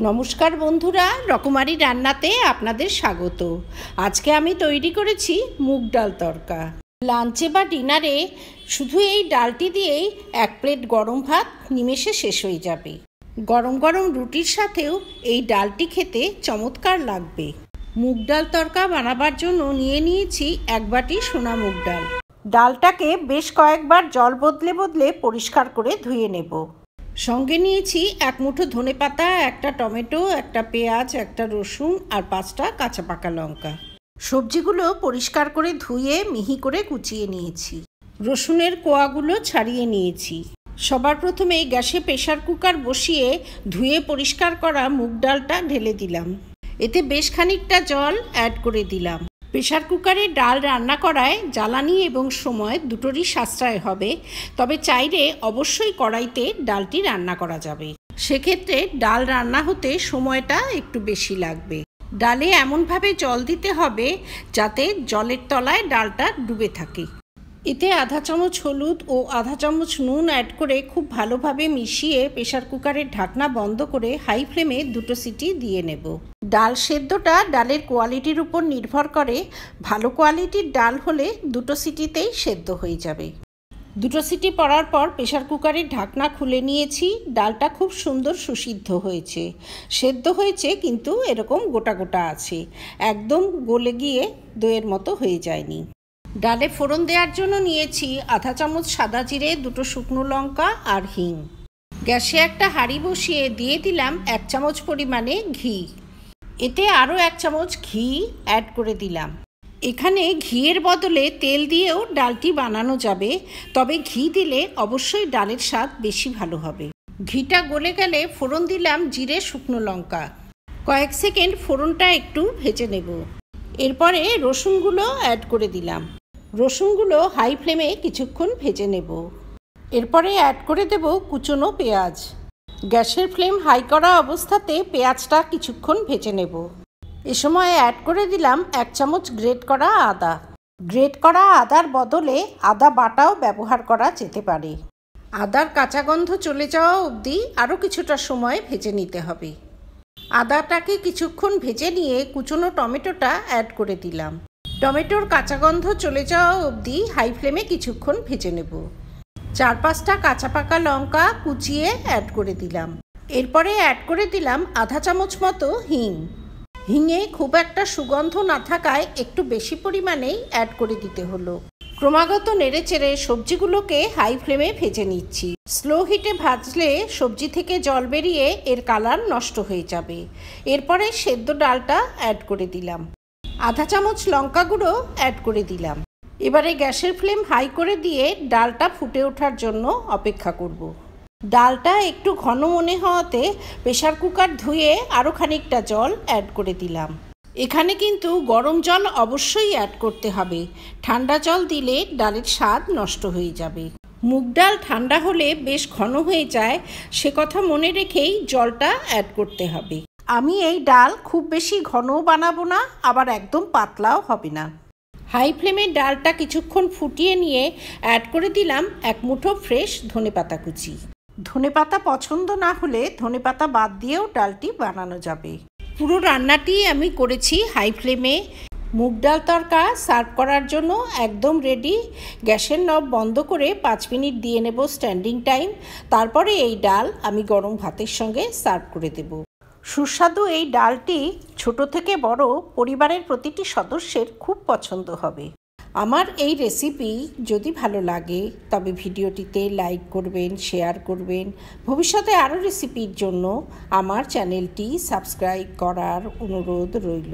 নমস্কার বন্ধুরা, রকমারি রান্নাতে আপনাদের স্বাগত। আজকে আমি তৈরি করেছি মুগ ডাল তরকা। লাঞ্চে বা ডিনারে শুধু এই ডালটি দিয়েই এক প্লেট গরম ভাত নিমেষে শেষ হয়ে যাবে। গরম গরম রুটির সাথেও এই ডালটি খেতে চমৎকার লাগবে। মুগ ডাল তরকা বানাবার জন্য নিয়েছি এক বাটি সোনা মুগ ডাল। ডালটাকে বেশ কয়েকবার জল বদলে বদলে পরিষ্কার করে ধুয়ে নেব। সঙ্গে নিয়েছি এক মুঠো ধনেপাতা, একটা টমেটো, একটা পেঁয়াজ, একটা রসুন আর 5টা কাঁচা পাকা লঙ্কা। সবজিগুলো পরিষ্কার করে ধুয়ে মিহি করে কুচিয়ে নিয়েছি। রসুনের কোয়াগুলো ছাড়িয়ে নিয়েছি। সবার প্রথমে গ্যাসে প্রেসার কুকার বসিয়ে ধুয়ে পরিষ্কার করা মুগ ডালটা ঢেলে দিলাম। এতে বেশ খানিকটা জল অ্যাড করে দিলাম। প্রেসার কুকারে ডাল রান্না করায় জ্বালানি এবং সময় দুটোরই সাশ্রয় হবে, তবে চাইলে অবশ্যই কড়াইতে ডালটি রান্না করা যাবে। সেক্ষেত্রে ডাল রান্না হতে সময়টা একটু বেশি লাগবে। ডালে এমনভাবে জল দিতে হবে যাতে জলের তলায় ডালটা ডুবে থাকে। এতে আধা চামচ হলুদ ও আধা চামচ নুন অ্যাড করে খুব ভালোভাবে মিশিয়ে প্রেসার কুকারের ঢাকনা বন্ধ করে হাই ফ্লেমে 2টো সিটি দিয়ে নেব। ডাল সেদ্ধটা ডালের কোয়ালিটির উপর নির্ভর করে। ভালো কোয়ালিটির ডাল হলে 2টো সিটিতেই সেদ্ধ হয়ে যাবে। 2টো সিটি পড়ার পর প্রেসার কুকারের ঢাকনা খুলে নিয়েছি। ডালটা খুব সুন্দর সুসিদ্ধ হয়েছে। সেদ্ধ হয়েছে কিন্তু এরকম গোটা গোটা আছে, একদম গলে গিয়ে দইয়ের মতো হয়ে যায়নি। ডালে ফোড়ন দেওয়ার জন্য নিয়েছি আধা চামচ সাদা জিরে, 2টো শুকনো লঙ্কা আর হিং। গ্যাসে একটা হাঁড়ি বসিয়ে দিয়ে দিলাম 1 চামচ পরিমাণে ঘি। এতে আরও 1 চামচ ঘি অ্যাড করে দিলাম। এখানে ঘিয়ের বদলে তেল দিয়েও ডালটি বানানো যাবে, তবে ঘি দিলে অবশ্যই ডালের স্বাদ বেশি ভালো হবে। ঘিটা গলে গেলে ফোড়ন দিলাম জিরে, শুকনো লঙ্কা। কয়েক সেকেন্ড ফোড়নটা একটু ভেজে নেব। এরপরে রসুনগুলো অ্যাড করে দিলাম। রসুনগুলো হাই ফ্লেমে কিছুক্ষণ ভেজে নেব। এরপরে অ্যাড করে দেব কুচনো পেঁয়াজ। গ্যাসের ফ্লেম হাই করা অবস্থাতে পেঁয়াজটা কিছুক্ষণ ভেজে নেব। এ সময় অ্যাড করে দিলাম 1 চামচ গ্রেট করা আদা। গ্রেট করা আদার বদলে আদা বাটাও ব্যবহার করা যেতে পারে। আদার কাঁচা গন্ধ চলে যাওয়া অবধি আরও কিছুটা সময় ভেজে নিতে হবে। আদাটাকে কিছুক্ষণ ভেজে নিয়ে কুচনো টমেটোটা অ্যাড করে দিলাম। টমেটোর কাঁচা গন্ধ চলে যাওয়া অবধি হাই ফ্লেমে কিছুক্ষণ ভেজে নেব। 4-5টা কাঁচা পাকা লঙ্কা কুচিয়ে অ্যাড করে দিলাম। এরপরে অ্যাড করে দিলাম আধা চামচ মতো হিং। হিঙে খুব একটা সুগন্ধ না থাকায় একটু বেশি পরিমাণেই অ্যাড করে দিতে হলো। ক্রমাগত নেড়েচেড়ে সবজিগুলোকে হাই ফ্লেমে ভেজে নিচ্ছি। স্লো হিটে ভাজলে সবজি থেকে জল বেরিয়ে এর কালার নষ্ট হয়ে যাবে। এরপরে সেদ্ধ ডালটা অ্যাড করে দিলাম। আধা চামচ লঙ্কা গুঁড়ো অ্যাড করে দিলাম। এবারে গ্যাসের ফ্লেম হাই করে দিয়ে ডালটা ফুটে ওঠার জন্য অপেক্ষা করব। ডালটা একটু ঘন মনে হওয়াতে প্রেসার কুকার ধুয়ে আরও খানিকটা জল অ্যাড করে দিলাম। এখানে কিন্তু গরম জল অবশ্যই অ্যাড করতে হবে। ঠান্ডা জল দিলে ডালের স্বাদ নষ্ট হয়ে যাবে। মুগ ডাল ঠান্ডা হলে বেশ ঘন হয়ে যায়, সে কথা মনে রেখেই জলটা অ্যাড করতে হবে। আমি এই ডাল খুব বেশি ঘনও বানাবো না, আবার একদম পাতলাও হবে না। হাই ফ্লেমে ডালটা কিছুক্ষণ ফুটিয়ে নিয়ে অ্যাড করে দিলাম 1 মুঠো ফ্রেশ ধনেপাতা কুচি। ধনেপাতা পছন্দ না হলে ধনেপাতা বাদ দিয়েও ডালটি বানানো যাবে। পুরো রান্নাটি আমি করেছি হাই ফ্লেমে। মুগ ডাল তরকা সার্ভ করার জন্য একদম রেডি। গ্যাসের নব বন্ধ করে 5 মিনিট দিয়ে নেব স্ট্যান্ডিং টাইম। তারপরে এই ডাল আমি গরম ভাতের সঙ্গে সার্ভ করে দেব। সুস্বাদু এই ডালটি ছোট থেকে বড় পরিবারের প্রতিটি সদস্যের খুব পছন্দ হবে। আমার এই রেসিপি যদি ভালো লাগে তবে ভিডিওটিতে লাইক করবেন, শেয়ার করবেন। ভবিষ্যতে আরও রেসিপির জন্য আমার চ্যানেলটি সাবস্ক্রাইব করার অনুরোধ রইল।